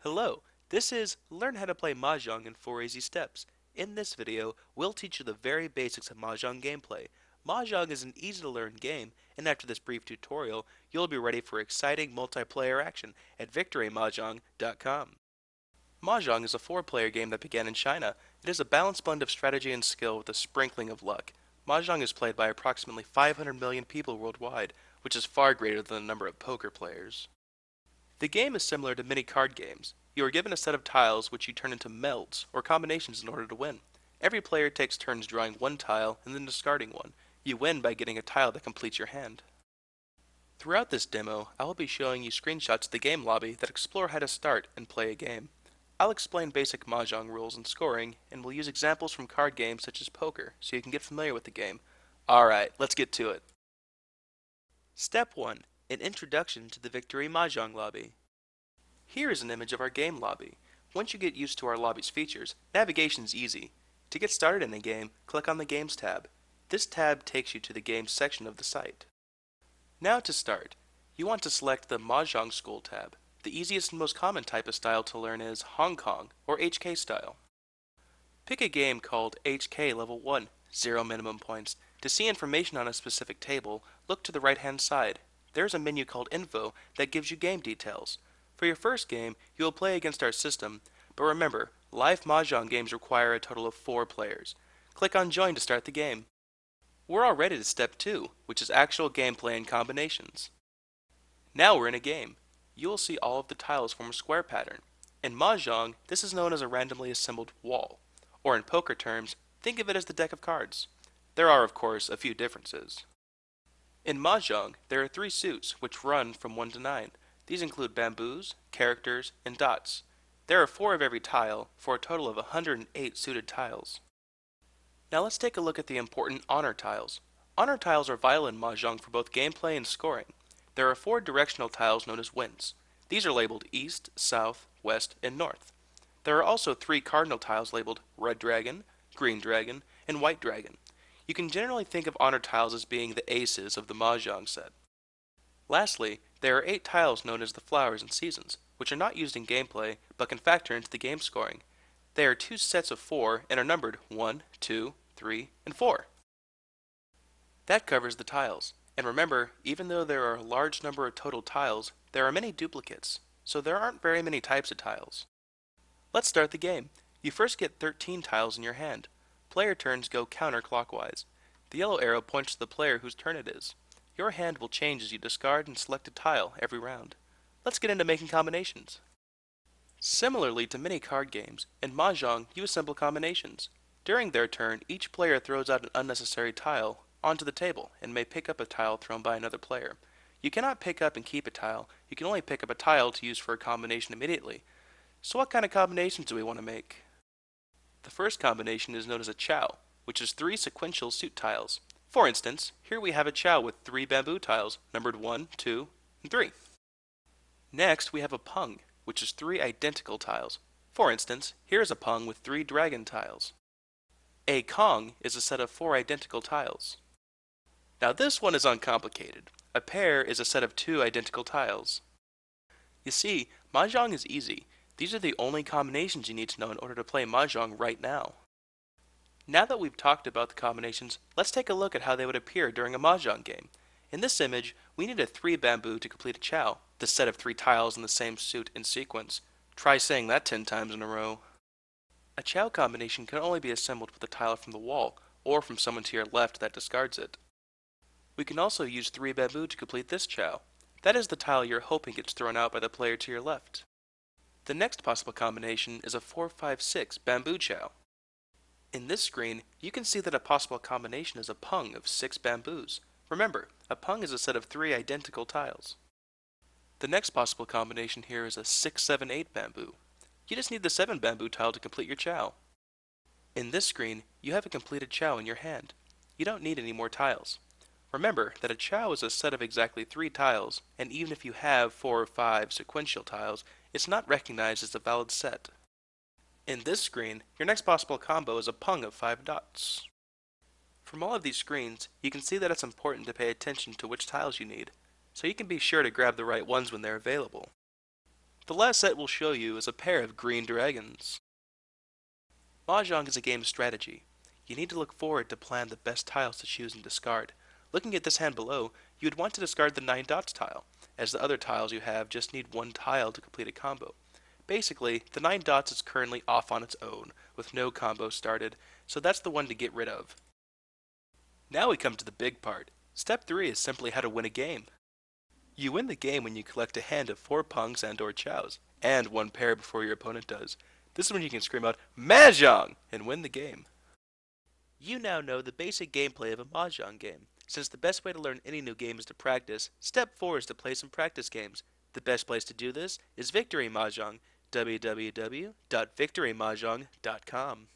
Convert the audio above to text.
Hello, this is Learn How to Play Mahjong in 4 Easy Steps. In this video, we'll teach you the very basics of Mahjong gameplay. Mahjong is an easy to learn game, and after this brief tutorial, you'll be ready for exciting multiplayer action at victorymahjong.com. Mahjong is a 4-player game that began in China. It is a balanced blend of strategy and skill with a sprinkling of luck. Mahjong is played by approximately 500 million people worldwide, which is far greater than the number of poker players. The game is similar to many card games. You are given a set of tiles which you turn into melds, or combinations in order to win. Every player takes turns drawing one tile and then discarding one. You win by getting a tile that completes your hand. Throughout this demo, I will be showing you screenshots of the game lobby that explore how to start and play a game. I'll explain basic Mahjong rules and scoring, and we'll use examples from card games such as poker so you can get familiar with the game. Alright, let's get to it. Step 1. An introduction to the Victory Mahjong lobby. Here is an image of our game lobby. Once you get used to our lobby's features, navigation's easy. To get started in a game, click on the Games tab. This tab takes you to the Games section of the site. Now to start, you want to select the Mahjong School tab. The easiest and most common type of style to learn is Hong Kong, or HK style. Pick a game called HK Level 1, 0 minimum points. To see information on a specific table, look to the right-hand side. There's a menu called Info that gives you game details. For your first game, you will play against our system, but remember, live Mahjong games require a total of 4 players. Click on Join to start the game. We're already to Step 2, which is actual gameplay and combinations. Now we're in a game. You will see all of the tiles form a square pattern. In Mahjong, this is known as a randomly assembled wall, or in poker terms, think of it as the deck of cards. There are, of course, a few differences. In Mahjong, there are 3 suits, which run from 1 to 9. These include bamboos, characters, and dots. There are 4 of every tile, for a total of 108 suited tiles. Now let's take a look at the important honor tiles. Honor tiles are vital in Mahjong for both gameplay and scoring. There are 4 directional tiles known as winds. These are labeled East, South, West, and North. There are also 3 cardinal tiles labeled Red Dragon, Green Dragon, and White Dragon. You can generally think of honor tiles as being the aces of the Mahjong set. Lastly, there are 8 tiles known as the flowers and seasons, which are not used in gameplay, but can factor into the game scoring. They are 2 sets of 4 and are numbered 1, 2, 3, and 4. That covers the tiles. And remember, even though there are a large number of total tiles, there are many duplicates, so there aren't very many types of tiles. Let's start the game. You first get 13 tiles in your hand. Player turns go counterclockwise. The yellow arrow points to the player whose turn it is. Your hand will change as you discard and select a tile every round. Let's get into making combinations. Similarly to many card games, in Mahjong you assemble combinations. During their turn, each player throws out an unnecessary tile onto the table and may pick up a tile thrown by another player. You cannot pick up and keep a tile, you can only pick up a tile to use for a combination immediately. So what kind of combinations do we want to make? The first combination is known as a chow, which is 3 sequential suit tiles. For instance, here we have a chow with 3 bamboo tiles, numbered 1, 2, and 3. Next, we have a pung, which is 3 identical tiles. For instance, here is a pung with 3 dragon tiles. A kong is a set of 4 identical tiles. Now this one is uncomplicated. A pair is a set of 2 identical tiles. You see, Mahjong is easy. These are the only combinations you need to know in order to play Mahjong right now. Now that we've talked about the combinations, let's take a look at how they would appear during a Mahjong game. In this image, we need a 3 bamboo to complete a chow, the set of 3 tiles in the same suit in sequence. Try saying that 10 times in a row. A chow combination can only be assembled with a tile from the wall, or from someone to your left that discards it. We can also use 3 bamboo to complete this chow. That is the tile you're hoping gets thrown out by the player to your left. The next possible combination is a 4-5-6 bamboo chow. In this screen, you can see that a possible combination is a pung of 6 bamboos. Remember, a pung is a set of 3 identical tiles. The next possible combination here is a 6-7-8 bamboo. You just need the 7 bamboo tile to complete your chow. In this screen, you have a completed chow in your hand. You don't need any more tiles. Remember that a chow is a set of exactly 3 tiles, and even if you have 4 or 5 sequential tiles, it's not recognized as a valid set. In this screen, your next possible combo is a pung of 5 dots. From all of these screens, you can see that it's important to pay attention to which tiles you need, so you can be sure to grab the right ones when they're available. The last set we'll show you is a pair of green dragons. Mahjong is a game of strategy. You need to look forward to plan the best tiles to choose and discard. Looking at this hand below, you would want to discard the 9 dots tile, as the other tiles you have just need one tile to complete a combo. Basically, the 9 dots is currently off on its own, with no combo started, so that's the one to get rid of. Now we come to the big part. Step 3 is simply how to win a game. You win the game when you collect a hand of 4 punks and or chows, and 1 pair before your opponent does. This is when you can scream out, Mahjong! And win the game. You now know the basic gameplay of a Mahjong game. Since the best way to learn any new game is to practice, step 4 is to play some practice games. The best place to do this is Victory Mahjong, www.victorymahjong.com.